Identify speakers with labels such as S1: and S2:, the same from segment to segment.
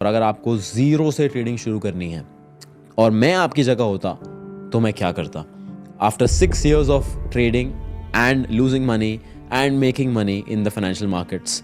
S1: और अगर आपको ज़ीरो से ट्रेडिंग शुरू करनी है और मैं आपकी जगह होता तो मैं क्या करता? After 6 years of trading and losing money and making money in the financial markets,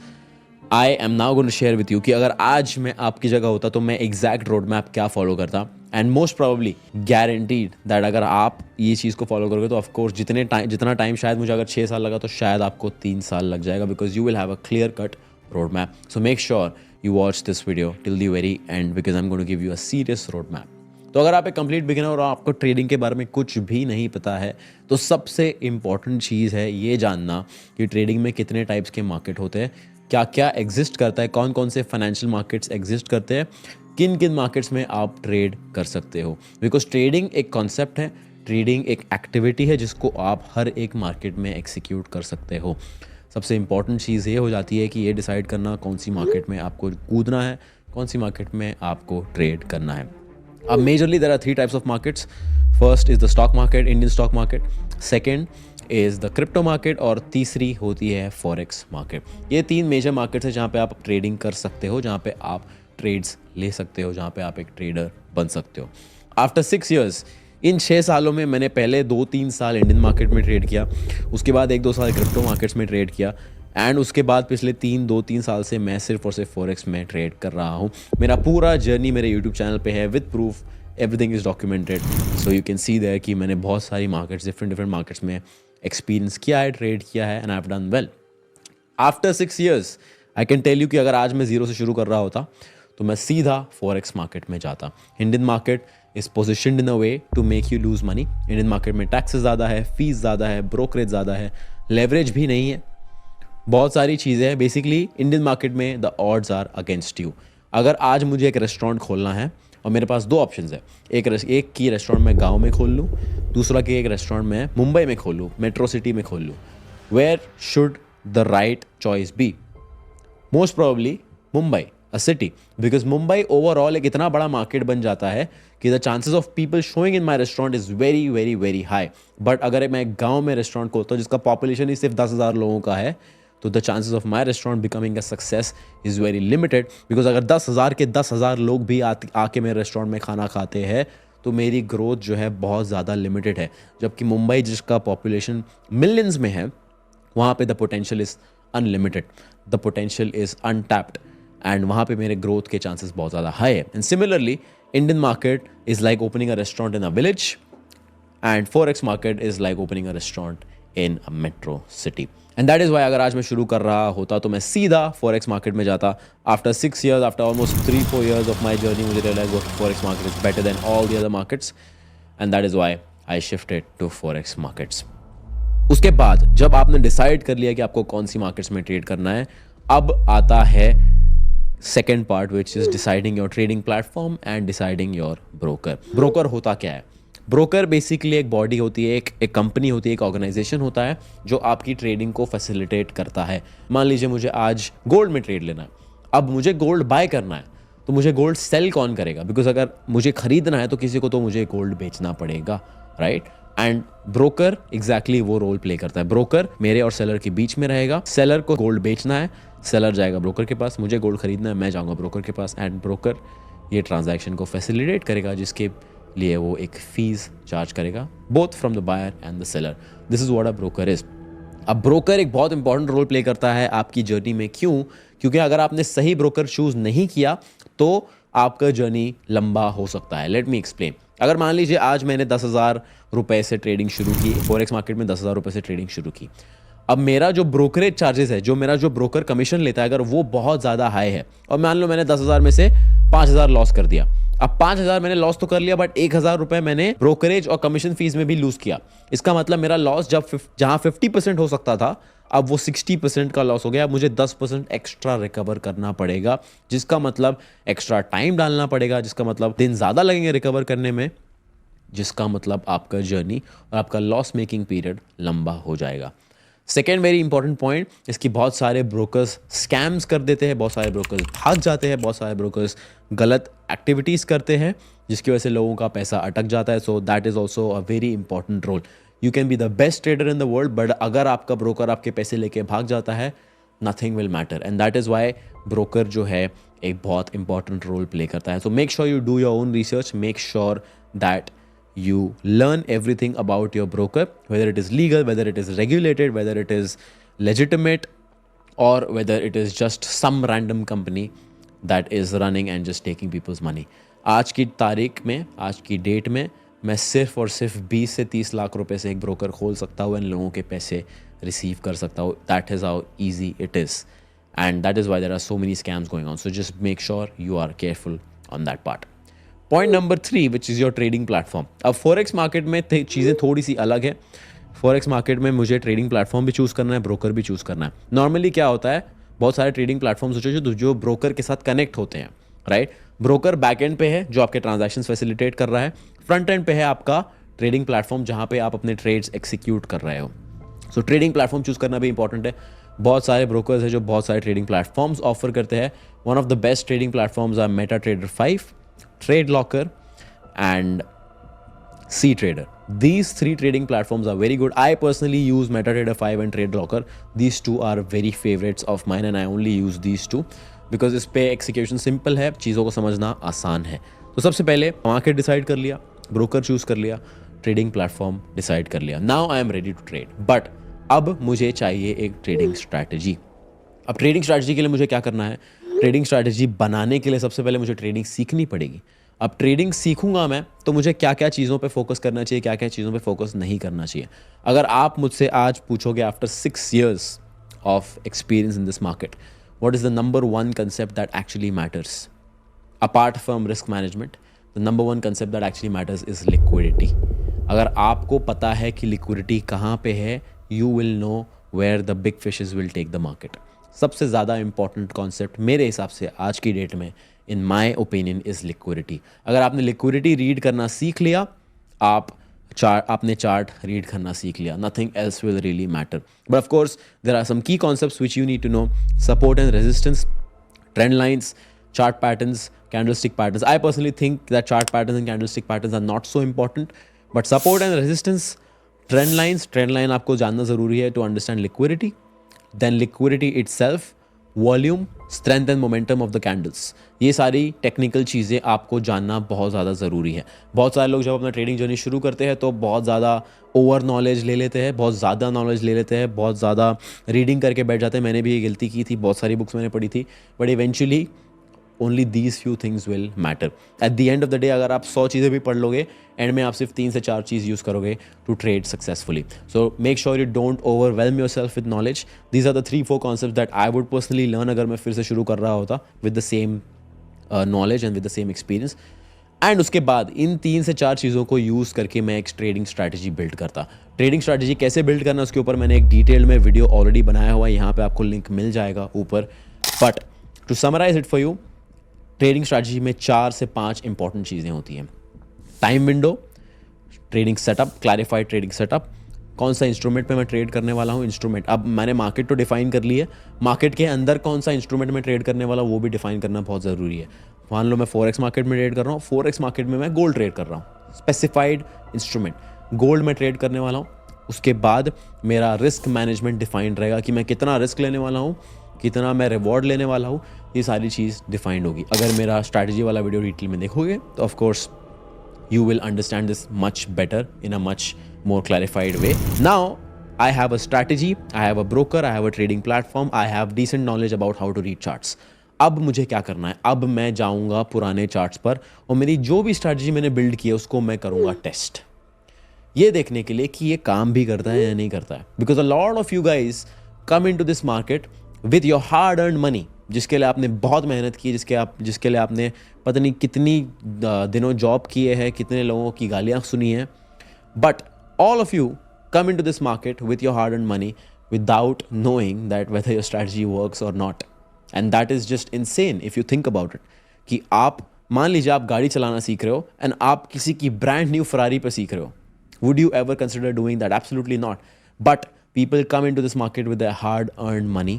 S1: I am now going to share with you कि अगर आज मैं आपकी जगह होता तो मैं एग्जैक्ट रोड मैप क्या फॉलो करता। And most probably guaranteed that अगर आप ये चीज़ को फॉलो करोगे तो ऑफकोर्स जितना टाइम शायद मुझे अगर 6 साल लगा तो शायद आपको 3 साल लग जाएगा, because you will have a clear cut road map. So make sure you watch this video till the very end because I'm going to give you a serious roadmap. तो अगर आप एक कंप्लीट बिगिनर और आपको trading के बारे में कुछ भी नहीं पता है तो सबसे इम्पॉर्टेंट चीज़ है ये जानना कि ट्रेडिंग में कितने टाइप्स के मार्केट होते हैं, क्या क्या एग्जिस्ट करता है, कौन कौन से फाइनेंशियल मार्केट्स एग्जिस्ट करते हैं, किन किन मार्केट्स में आप ट्रेड कर सकते हो. बिकॉज ट्रेडिंग एक कॉन्सेप्ट है, ट्रेडिंग एक एक्टिविटी है जिसको आप हर एक मार्केट में एग्जीक्यूट कर सकते हो. सबसे इम्पॉर्टेंट चीज़ ये हो जाती है कि ये डिसाइड करना कौन सी मार्केट में आपको कूदना है, कौन सी मार्केट में आपको ट्रेड करना है. अब majorly there are 3 types of markets. First is the stock market, Indian stock market. Second is the crypto market और तीसरी होती है फॉरेक्स मार्केट. ये 3 मेजर मार्केट्स हैं जहाँ पे आप ट्रेडिंग कर सकते हो, जहाँ पे आप ट्रेड्स ले सकते हो, जहाँ पे आप एक ट्रेडर बन सकते हो. आफ्टर 6 years, इन 6 सालों में मैंने पहले 2-3 साल इंडियन मार्केट में ट्रेड किया, उसके बाद 1-2 साल क्रिप्टो मार्केट्स में ट्रेड किया एंड उसके बाद पिछले 2-3 साल से मैं सिर्फ और सिर्फ फॉरेक्स में ट्रेड कर रहा हूँ. मेरा पूरा जर्नी मेरे यूट्यूब चैनल पे है with proof, everything is documented, so you can see there कि मैंने बहुत सारी मार्केट्स, डिफरेंट मार्केट्स में एक्सपीरियंस किया है, ट्रेड किया है and I have done well. After 6 years I can tell you कि अगर आज मैं ज़ीरो से शुरू कर रहा होता तो मैं सीधा फॉरेक्स मार्केट में जाता. Indian market is positioned in a way to make you lose money. Indian market में टैक्सेस ज़्यादा है, फीस ज़्यादा है, ब्रोकरेज ज़्यादा है, लेवरेज भी नहीं है, बहुत सारी चीज़ें हैं. बेसिकली इंडियन मार्केट में the odds are against you. अगर आज मुझे एक रेस्टोरेंट खोलना है और मेरे पास 2 ऑप्शंस है, एक की रेस्टोरेंट मैं गाँव में खोल लूँ, दूसरा की एक रेस्टोरेंट मैं मुंबई में खोल लूँ, मेट्रो सिटी में खोल लूँ. Where should the right choice be? Most probably Mumbai, a city, because Mumbai overall एक इतना बड़ा मार्केट बन जाता है कि the chances of people showing in my restaurant is very very very high. But अगर मैं गांव में रेस्टोरेंट खोलता हूँ जिसका पॉपुलेशन ही सिर्फ 10,000 लोगों का है तो the chances of my restaurant becoming a success is very limited. Because अगर 10,000 के 10,000 लोग भी आके मेरे रेस्टोरेंट में खाना खाते हैं तो मेरी ग्रोथ जो है बहुत ज़्यादा लिमिटेड है. जबकि मुंबई जिसका पॉपुलेशन मिलियंस में है वहाँ पे the potential is unlimited, the potential is untapped and वहाँ पे मेरे ग्रोथ के चांसेस बहुत ज़्यादा हाई है. And similarly Indian market is like opening a restaurant in a village and forex market is like opening a restaurant in a metro city. And that is Y अगर आज मैं शुरू कर रहा होता तो मैं सीधा फॉरेक्स मार्केट में जाता. After 6 years, after almost 3-4 years of my journey मुझे रियलाइज हुआ forex market is better than all the other markets and that is why I shifted to forex markets. उसके बाद जब आपने डिसाइड कर लिया कि आपको कौन सी मार्केट्स में ट्रेड करना है, अब आता है second part which is deciding your trading platform and deciding your broker. Broker होता क्या है? ब्रोकर बेसिकली एक बॉडी होती है, एक कंपनी होती है, एक ऑर्गेनाइजेशन होता है जो आपकी ट्रेडिंग को फैसिलिटेट करता है. मान लीजिए मुझे आज गोल्ड में ट्रेड लेना है, अब मुझे गोल्ड बाय करना है तो मुझे गोल्ड सेल कौन करेगा? बिकॉज अगर मुझे खरीदना है तो किसी को तो मुझे गोल्ड बेचना पड़ेगा, राइट? एंड ब्रोकर एग्जैक्टली वो रोल प्ले करता है. ब्रोकर मेरे और सेलर के बीच में रहेगा. सेलर को गोल्ड बेचना है, सेलर जाएगा ब्रोकर के पास, मुझे गोल्ड खरीदना है, मैं जाऊंगा ब्रोकर के पास एंड ब्रोकर ये ट्रांजैक्शन को फैसिलिटेट करेगा जिसके लिए वो एक फीस चार्ज करेगा, both from the buyer and the seller. This is what a broker is. अब ब्रोकर एक बहुत इंपॉर्टेंट रोल प्ले करता है आपकी जर्नी में. क्यों? क्योंकि अगर आपने सही ब्रोकर चूज नहीं किया तो आपका जर्नी लंबा हो सकता है. Let me explain. अगर मान लीजिए आज मैंने 10,000 रुपए से ट्रेडिंग शुरू की, फॉरेक्स मार्केट में 10,000 रुपए से ट्रेडिंग शुरू की. अब मेरा जो ब्रोकरेज चार्जेस है, जो ब्रोकर कमीशन लेता है, अगर वो बहुत ज़्यादा हाई है और मान लो मैंने 10,000 में से 5,000 लॉस कर दिया. अब 5,000 मैंने लॉस तो कर लिया बट 1,000 रुपए मैंने ब्रोकरेज और कमीशन फीस में भी लूज किया. इसका मतलब मेरा लॉस जहां 50% हो सकता था अब वो 60% का लॉस हो गया. मुझे 10% एक्स्ट्रा रिकवर करना पड़ेगा, जिसका मतलब एक्स्ट्रा टाइम डालना पड़ेगा, जिसका मतलब दिन ज़्यादा लगेंगे रिकवर करने में, जिसका मतलब आपका जर्नी और आपका लॉस मेकिंग पीरियड लंबा हो जाएगा. सेकेंड वेरी इंपॉर्टेंट पॉइंट, इसकी बहुत सारे ब्रोकर्स स्कैम्स कर देते हैं, बहुत सारे ब्रोकर्स भाग जाते हैं, बहुत सारे ब्रोकर्स गलत एक्टिविटीज़ करते हैं जिसकी वजह से लोगों का पैसा अटक जाता है. So that is also a very important role. You can be the best trader in the world but अगर आपका ब्रोकर आपके पैसे लेके भाग जाता है nothing will matter, and that is why broker जो है एक बहुत इंपॉर्टेंट रोल प्ले करता है. So make sure you do your own research, make sure that you learn everything about your broker, whether it is legal, whether it is regulated, whether it is legitimate, or whether it is just some random company that is running and just taking people's money. आज की तारीख में, आज की date में मैं सिर्फ और सिर्फ 20 से 30 लाख रुपए से एक ब्रोकर खोल सकता हूँ, इन लोगों के पैसे रिसीव कर सकता हूँ. That is how easy it is, and that is why there are so many scams going on. So just make sure you are careful on that part. Point number 3, which is your trading platform. अब forex market में चीज़ें थोड़ी सी अलग है. Forex market में मुझे trading platform भी choose करना है, ब्रोकर भी चूज़ करना है. नॉर्मली क्या होता है, बहुत सारे ट्रेडिंग प्लेटफॉर्म्स होते हैं जो ब्रोकर के साथ कनेक्ट होते हैं, राइट. ब्रोकर बैक एंड पे है जो आपके ट्रांजैक्शन फैसिलिटेट कर रहा है, फ्रंट एंड पे है आपका ट्रेडिंग प्लेटफॉर्म जहाँ पे आप अपने ट्रेड्स एक्सिक्यूट कर रहे हो. सो ट्रेडिंग प्लेटफॉर्म चूज़ करना भी इंपॉर्टेंट है. बहुत सारे ब्रोकर्स हैं जो बहुत सारे ट्रेडिंग प्लेटफॉर्म्स ऑफर करते हैं. One of the best trading platforms are MetaTrader 5, TradeLocker, and CTrader. These 3 trading platforms are very good. I personally use MetaTrader 5 and TradeLocker. These 2 are very favorites of mine and I only use these 2 because इस पे execution simple है, चीज़ों को समझना आसान है. तो सबसे पहले मार्केट डिसाइड कर लिया, ब्रोकर चूज़ कर लिया, ट्रेडिंग प्लेटफॉर्म डिसाइड कर लिया. Now I am ready to trade, but अब मुझे चाहिए एक ट्रेडिंग स्ट्रैटेजी. अब ट्रेडिंग स्ट्रैटेजी के लिए मुझे क्या करना है? ट्रेडिंग स्ट्रैटेजी बनाने के लिए सबसे पहले मुझे ट्रेडिंग सीखनी पड़ेगी. अब ट्रेडिंग सीखूंगा मैं तो मुझे क्या क्या चीज़ों पे फोकस करना चाहिए, क्या क्या चीज़ों पे फोकस नहीं करना चाहिए. अगर आप मुझसे आज पूछोगे after 6 years of experience in this market, what is the number 1 concept that actually matters apart from risk management, the number 1 concept that actually matters is liquidity. अगर आपको पता है कि लिक्विडिटी कहाँ पे है, you will know where the big fishes will take the market. सबसे ज़्यादा इंपॉर्टेंट कॉन्सेप्ट मेरे हिसाब से आज की डेट में इन माई ओपिनियन इज़ लिक्विडिटी. अगर आपने लिक्विडिटी रीड करना सीख लिया, आपने चार्ट रीड करना सीख लिया, nothing else will really matter. But of course there are some key concepts which you need to know. Support and resistance, trend lines, chart patterns, candlestick patterns. I personally think that chart patterns and candlestick patterns are not so important, but support and resistance, trend line आपको जानना ज़रूरी है to understand liquidity, then liquidity itself, volume, strength and momentum of the candles. ये सारी technical चीज़ें आपको जानना बहुत ज़्यादा ज़रूरी है. बहुत सारे लोग जब अपना ट्रेडिंग जर्नी शुरू करते हैं तो बहुत ज़्यादा ओवर नॉलेज ले लेते हैं, बहुत ज़्यादा नॉलेज ले लेते हैं, बहुत ज़्यादा रीडिंग करके बैठ जाते हैं. मैंने भी ये गलती की थी, बहुत सारी बुक्स मैंने पढ़ी थी, but eventually only these few things will matter. At the end of the day अगर आप 100 चीज़ें भी पढ़ लोगे, एंड में आप सिर्फ 3 से 4 चीज़ यूज़ करोगे to trade successfully. So make sure you don't overwhelm yourself with knowledge. These are the 3-4 concept that I would personally learn अगर मैं फिर से शुरू कर रहा होता with the same knowledge and with the same experience. And उसके बाद इन 3 से 4 चीज़ों को यूज़ करके मैं एक ट्रेडिंग स्ट्रैटेजी बिल्ड करता. ट्रेडिंग स्ट्रैटेजी कैसे बिल्ड करना उसके ऊपर मैंने एक डिटेल में वीडियो ऑलरेडी बनाया हुआ है, यहाँ पे आपको लिंक मिल जाएगा ऊपर. But to summarize it for you, trading strategy में 4 से 5 इंपॉर्टेंट चीज़ें होती हैं. Time window, trading setup, clarified trading setup, कौन सा इंस्ट्रूमेंट पे मैं ट्रेड करने वाला हूँ. इंस्ट्रूमेंट, अब मैंने मार्केट तो डिफाइन कर ली है, मार्केट के अंदर कौन सा इंस्ट्रूमेंट में ट्रेड करने वाला वो भी डिफाइन करना बहुत ज़रूरी है. मान लो मैं फॉरेक्स मार्केट में ट्रेड कर रहा हूँ, फॉरेक्स मार्केट में मैं गोल्ड ट्रेड कर रहा हूँ, स्पेसिफाइड इंस्ट्रूमेंट गोल्ड में ट्रेड करने वाला हूँ. उसके बाद मेरा रिस्क मैनेजमेंट डिफाइंड रहेगा कि मैं कितना रिस्क लेने वाला हूँ, कितना मैं रिवॉर्ड लेने वाला हूँ, ये सारी चीज़ डिफाइंड होगी. अगर मेरा स्ट्रैटेजी वाला वीडियो डिटेल में देखोगे तो of course you will understand this much better in a much more clarified way. Now I have a strategy, I have a broker, I have a trading platform, I have decent knowledge about how to read charts. अब मुझे क्या करना है? अब मैं जाऊंगा पुराने charts पर और मेरी जो भी स्ट्रैटेजी मैंने बिल्ड की है उसको मैं करूंगा टेस्ट, ये देखने के लिए कि ये काम भी करता है या नहीं करता है. Because a lot of you guys come in to this market with your hard earn money, जिसके लिए आपने बहुत मेहनत की, जिसके लिए आपने पता नहीं कितनी दिनों जॉब किए हैं, कितने लोगों की गालियाँ सुनी हैं. But all of you come in to this market with your hard earn money without knowing that whether your strategy works और not. And that is just insane if you think about it. कि आप मान लीजिए आप गाड़ी चलाना सीख रहे हो एंड आप किसी की ब्रांड न्यू फरारी पर सीख रहे हो. Would you ever consider doing that? Absolutely not. But people come into this market with their hard-earned money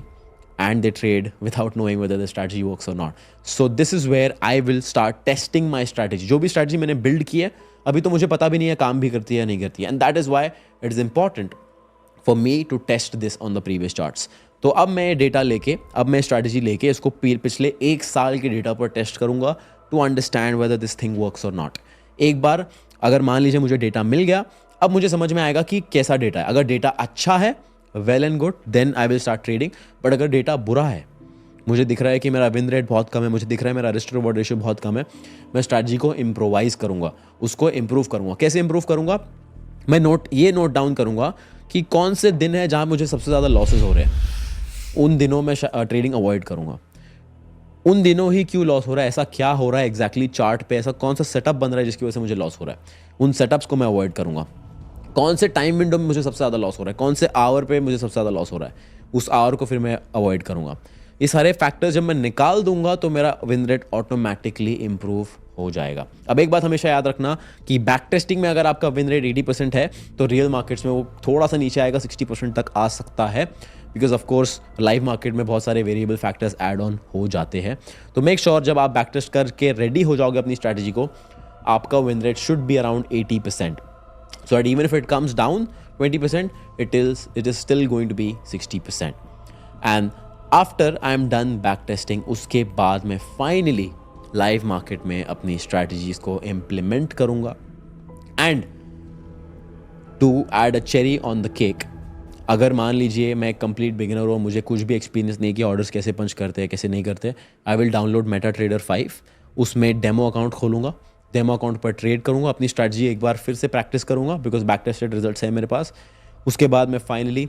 S1: and they trade without knowing whether the strategy works or not. So this is where I will start testing my strategy. जो भी strategy मैंने build की है, अभी तो मुझे पता भी नहीं है काम भी करती है या नहीं करती है. And that is why it is important for me to test this on the previous charts. तो अब मैं डेटा लेके, अब मैं स्ट्रैटेजी लेके इसको पिछले 1 साल के डेटा पर टेस्ट करूँगा to understand whether this thing works और नॉट। एक बार अगर मान लीजिए मुझे डेटा मिल गया, अब मुझे समझ में आएगा कि कैसा डेटा है। अगर डेटा अच्छा है, well and good, then I will start trading. But अगर डेटा बुरा है, मुझे दिख रहा है कि मेरा विन रेट बहुत कम है, मुझे दिख रहा है मेरा रिस्क रिवॉर्ड रेशियो बहुत कम है, मैं स्ट्रैटेजी को इम्प्रोवाइज करूँगा, उसको इम्प्रूव करूँगा। कैसे इम्प्रूव करूँगा? मैं नोट डाउन करूँगा कि कौन से दिन है जहाँ मुझे सबसे ज़्यादा लॉसेज हो रहे हैं, उन दिनों में ट्रेडिंग अवॉइड करूँगा। उन दिनों ही क्यों लॉस हो रहा है, ऐसा क्या हो रहा है एग्जैक्टली चार्ट पे, ऐसा कौन सा सेटअप बन रहा है जिसकी वजह से मुझे लॉस हो रहा है, उन सेटअप्स को मैं अवॉइड करूँगा। कौन से टाइम विंडो में मुझे सबसे ज़्यादा लॉस हो रहा है, कौन से आवर पे मुझे सबसे ज़्यादा लॉस हो रहा है, उस आवर को फिर मैं अवॉइड करूँगा। ये सारे फैक्टर्स जब मैं निकाल दूंगा तो मेरा विन रेट ऑटोमेटिकली इंप्रूव हो जाएगा। अब एक बात हमेशा याद रखना कि बैक टेस्टिंग में अगर आपका विन रेट 80% है तो रियल मार्केट्स में वो थोड़ा सा नीचे आएगा, 60% तक आ सकता है, because of course live market में बहुत सारे वेरिएबल फैक्टर्स ऐड ऑन हो जाते हैं। तो मेक श्योर जब आप बैक टेस्ट करके रेडी हो जाओगे अपनी स्ट्रैटेजी को, आपका win rate should be around 80%, so that even if it comes down 20%, it is still going to be 60%. And after I am done back testing, उसके बाद मैं फाइनली लाइव मार्केट में अपनी स्ट्रैटेजीज को इम्प्लीमेंट करूँगा। And to add a cherry on the cake, अगर मान लीजिए मैं कंप्लीट बिगिनर हूँ, मुझे कुछ भी एक्सपीरियंस नहीं कि ऑर्डर्स कैसे पंच करते हैं कैसे नहीं करते, I will download Meta trader 5, उसमें डेमो अकाउंट खोलूँगा, डेमो अकाउंट पर ट्रेड करूँगा, अपनी स्ट्रैटेजी एक बार फिर से प्रैक्टिस करूँगा बिकॉज बैक टेस्टेड रिजल्ट्स है मेरे पास। उसके बाद मैं फाइनली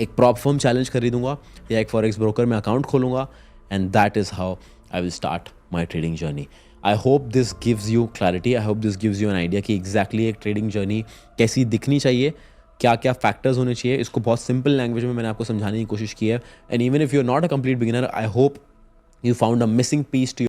S1: एक प्रॉप फर्म चैलेंज खरीदूँगा या एक फॉरेक्स ब्रोकर में अकाउंट खोलूँगा, and that is how I will start my trading journey. I hope this gives you clarity, I hope this gives you an idea कि एग्जैक्टली एक trading journey कैसी दिखनी चाहिए, क्या क्या फैक्टर्स होने चाहिए। इसको बहुत सिंपल लैंग्वेज में मैंने आपको समझाने की कोशिश की है। And even if you are not a complete beginner, I hope you found a missing piece to